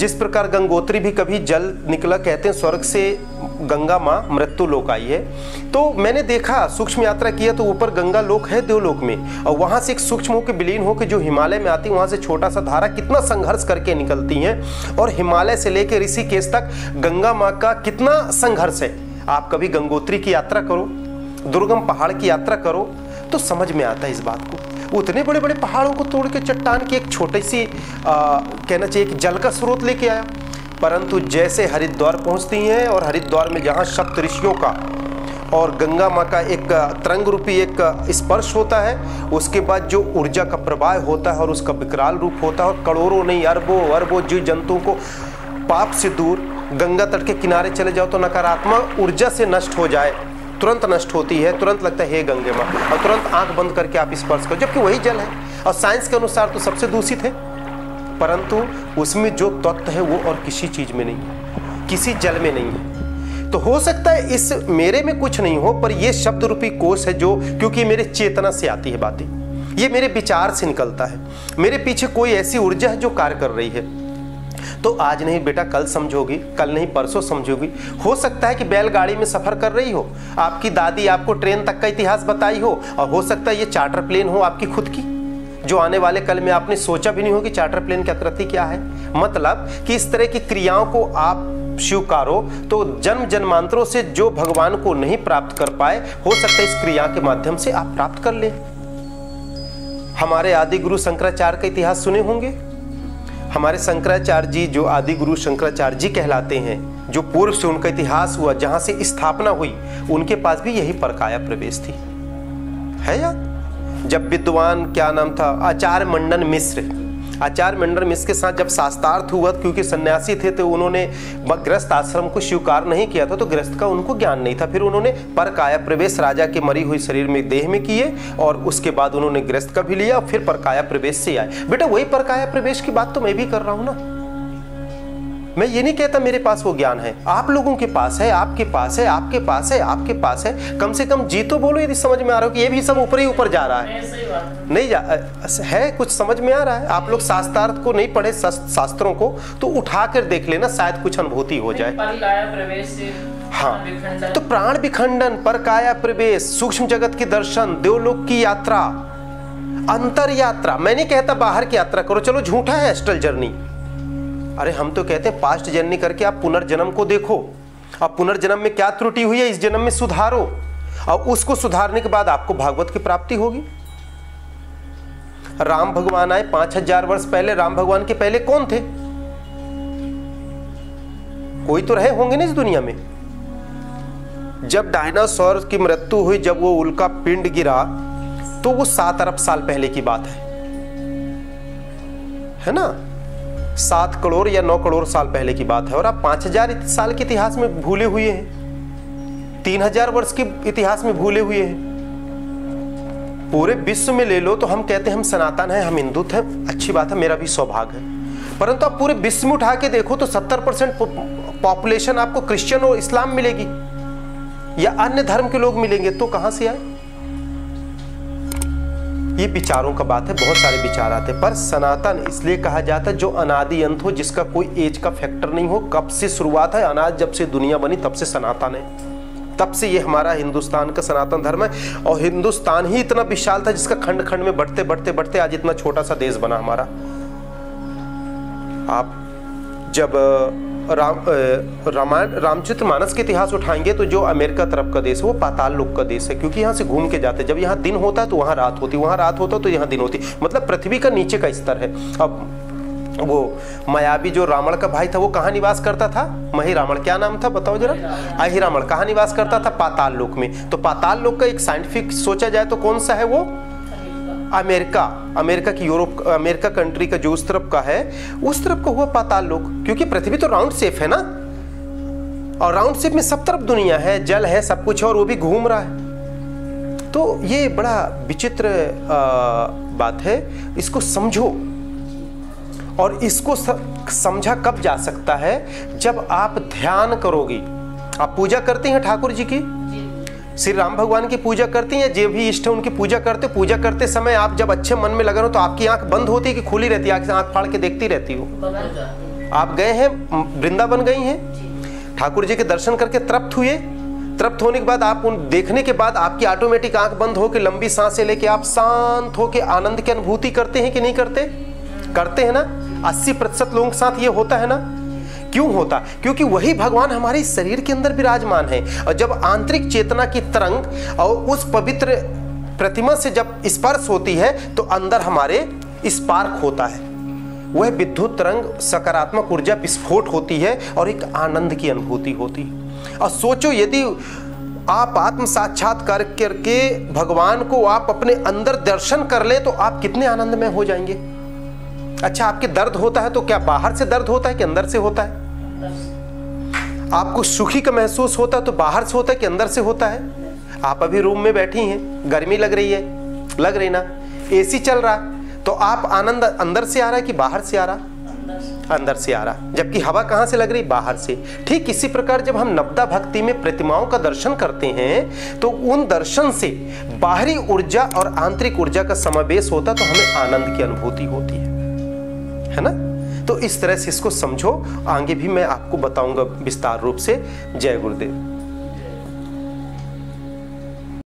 जिस प्रकार गंगोत्री भी कभी जल निकला, कहते हैं स्वर्ग से गंगा माँ मृत्यु लोक आई है। तो मैंने देखा, सूक्ष्म यात्रा किया तो ऊपर गंगा लोक है देवलोक में, और वहां से एक सूक्ष्म होकर विलीन होकर जो हिमालय में आती है, वहां से छोटा सा धारा कितना संघर्ष करके निकलती हैं, और हिमालय से लेकर ऋषिकेश तक गंगा माँ का कितना संघर्ष है। आप कभी गंगोत्री की यात्रा करो, दुर्गम पहाड़ की यात्रा करो, तो समझ में आता है इस बात को। उतने बड़े बड़े पहाड़ों को तोड़ के चट्टान की एक छोटी सी कहना चाहिए कि जल का स्रोत लेके आया, परंतु जैसे हरिद्वार पहुंचती हैं और हरिद्वार में जहां सप्त ऋषियों का और गंगा माँ का एक तरंग रूपी एक स्पर्श होता है, उसके बाद जो ऊर्जा का प्रवाह होता है और उसका विकराल रूप होता है, और करोड़ों नहीं अरबों जीव जंतुओं को पाप से दूर गंगा तट के किनारे चले जाओ तो नकारात्मक ऊर्जा से नष्ट हो जाए, तुरंत नष्ट होती है, तुरंत लगता है हे गंगे माँ, और तुरंत आंख बंद करके आप स्पर्श करो, जबकि वही जल है और साइंस के अनुसार तो सबसे दूषित है, परंतु उसमें जो तत्व है वो और किसी चीज में नहीं है, किसी जल में नहीं है। तो हो सकता है इस मेरे में कुछ नहीं हो, पर ये शब्द रूपी कोश है जो, क्योंकि मेरे चेतना से आती है बातें, ये मेरे विचार से निकलता है, मेरे पीछे कोई ऐसी ऊर्जा है जो कार्य कर रही है। तो आज नहीं बेटा कल समझोगी, कल नहीं परसों समझोगी। हो सकता है कि बैलगाड़ी में सफर कर रही हो, आपकी दादी आपको ट्रेन तक का इतिहास बताई हो, और हो सकता है ये चार्टर प्लेन हो आपकी खुद की, जो आने वाले कल में आपने सोचा भी नहीं हो कि चार्टर प्लेन की आकृति क्या है। मतलब कि इस तरह की क्रियाओं को आप स्वीकारो तो जन्म जन्मांतरों से जो भगवान को नहीं प्राप्त कर पाए, हो सकता है इस क्रिया के माध्यम से आप प्राप्त कर लें। हमारे आदि गुरु शंकराचार्य का इतिहास सुने होंगे। हमारे शंकराचार्य जी जो आदि गुरु शंकराचार्य जी कहलाते हैं, जो पूर्व से उनका इतिहास हुआ, जहां से स्थापना हुई, उनके पास भी यही परकाया प्रवेश थी, है याद? जब विद्वान क्या नाम था, आचार्य मंडन मिश्र, आचार्य मंडन मिश्र के साथ जब शास्त्रार्थ हुआ, क्योंकि सन्यासी थे तो उन्होंने गृहस्थ आश्रम को स्वीकार नहीं किया था, तो गृहस्थ का उनको ज्ञान नहीं था। फिर उन्होंने परकाया प्रवेश राजा के मरी हुई शरीर में देह में किए, और उसके बाद उन्होंने गृहस्थ का भी लिया, और फिर परकाया प्रवेश से आए। बेटा वही परकाया प्रवेश की बात तो मैं भी कर रहा हूं ना। मैं ये नहीं कहता मेरे पास वो ज्ञान है, आप लोगों के पास है, आपके पास है, आपके पास है, आपके पास है। कम से कम जी तो बोलो यदि समझ में आ रहा हो कि ये भी सब ऊपर ही ऊपर जा रहा है, नहीं जा है, कुछ समझ में आ रहा है। आप लोग शास्त्रार्थ को नहीं पढ़े, शास्त्रों को, तो उठा कर देख लेना, शायद कुछ अनुभूति हो जाए। हाँ, तो प्राण विखंडन, परकाया प्रवेश, सूक्ष्म जगत की दर्शन, देवलोक की यात्रा, अंतर यात्रा। मैं नहीं कहता बाहर की यात्रा करो, चलो झूठा है एस्ट्रल जर्नी। अरे हम तो कहते हैं पास्ट जर्नी करके आप पुनर्जन्म को देखो, अब पुनर्जन्म में क्या त्रुटि हुई है इस जन्म में सुधारो, और उसको सुधारने के बाद आपको भागवत की प्राप्ति होगी। राम भगवान आए 5000 वर्ष पहले, राम भगवान के पहले कौन थे? कोई तो रहे होंगे ना इस दुनिया में। जब डायनासोर की मृत्यु हुई, जब वो उल्का पिंड गिरा, तो वो 7 अरब साल पहले की बात है ना? 7 करोड़ या 9 करोड़ साल पहले की बात है, और आप 5000 साल के इतिहास में भूले हुए हैं, 3000 वर्ष के इतिहास में भूले हुए हैं। पूरे विश्व में ले लो तो हम कहते हैं हम सनातन हैं, हम हिंदू थे, अच्छी बात है, मेरा भी सौभाग्य है, परंतु आप पूरे विश्व में उठा के देखो तो 70% पॉपुलेशन आपको क्रिश्चियन और इस्लाम मिलेगी, या अन्य धर्म के लोग मिलेंगे, तो कहां से आए? ये विचारों का बात है, बहुत सारे विचार आते हैं, पर सनातन इसलिए कहा जाता है जो अनादि अंत हो, जिसका कोई एज का फैक्टर नहीं हो। कब से शुरुआत है? अनाज जब से दुनिया बनी तब से सनातन है, तब से ये हमारा हिंदुस्तान का सनातन धर्म है। और हिंदुस्तान ही इतना विशाल था जिसका खंड खंड में बढ़ते बढ़ते बढ़ते आज इतना छोटा सा देश बना हमारा। आप जब रामचरितमानस के इतिहास उठाएंगे तो जो अमेरिका तरफ का देश है वो पाताल लोक का देश है, क्योंकि यहाँ से घूम के जाते, जब यहाँ दिन होता है तो वहाँ रात होती, वहाँ रात होता तो यहाँ दिन होती, मतलब पृथ्वी का नीचे का स्तर है। अब वो मायावी जो रावण का भाई था वो कहाँ निवास करता था? मही रावण, क्या नाम था बताओ जरा? अहि रावण कहाँ निवास करता था? पाताल लोक में। तो पाताल लोक का एक साइंटिफिक सोचा जाए तो कौन सा है वो? अमेरिका की यूरोप, अमेरिका कंट्री का जो उस तरफ का है, उस तरफ का हुआ पाताल लोक, क्योंकि पृथ्वी तो राउंड शेप है ना, और राउंड शेप में सब तरफ दुनिया है, जल है, सब कुछ है, और वो भी घूम रहा है। तो ये बड़ा विचित्र बात है, इसको समझो। और इसको समझा कब जा सकता है? जब आप ध्यान करोगी। आप पूजा करते हैं ठाकुर जी की, श्री राम भगवान की पूजा करती हैं, जो भी इष्ट है उनकी पूजा करते। पूजा करते समय आप जब अच्छे मन में लगे हो तो आपकी आंख बंद होती है कि खुली रहती है? आंख फाड़ के देखती रहती हो? आप गए हैं, वृंदावन गई हैं, ठाकुर जी के दर्शन करके तृप्त हुए। तृप्त होने के बाद आप उन देखने के बाद आपकी ऑटोमेटिक आंख बंद हो के लंबी सांसें लेके आप शांत होके आनंद की अनुभूति करते हैं कि नहीं करते? करते हैं ना। 80% लोगों के साथ ये होता है ना। क्यों होता? क्योंकि वही भगवान हमारे शरीर के अंदर विराजमान है। और जब आंतरिक चेतना की तरंग और उस पवित्र प्रतिमा से जब स्पर्श होती है तो अंदर हमारे स्पार्क होता है, वह विद्युत तरंग सकारात्मक ऊर्जा विस्फोट होती है और एक आनंद की अनुभूति होती है। और सोचो, यदि आप आत्म साक्षात्कार करके भगवान को आप अपने अंदर दर्शन कर ले तो आप कितने आनंद में हो जाएंगे। अच्छा, आपके दर्द होता है तो क्या बाहर से दर्द होता है कि अंदर से होता है? आपको सुखी का महसूस होता है तो बाहर से होता है कि अंदर से होता है? आप अभी रूम में बैठी हैं, गर्मी लग रही है, लग रही ना, एसी चल रहा, तो आप आनंद अंदर से आ रहा है कि बाहर से आ रहा? अंदर से आ रहा। जबकि हवा कहां से लग रही? बाहर से। ठीक इसी प्रकार जब हम नवदा भक्ति में प्रतिमाओं का दर्शन करते हैं तो उन दर्शन से बाहरी ऊर्जा और आंतरिक ऊर्जा का समावेश होता तो हमें आनंद की अनुभूति होती है ना। तो इस तरह से इसको समझो, आगे भी मैं आपको बताऊंगा विस्तार रूप से। जय गुरुदेव।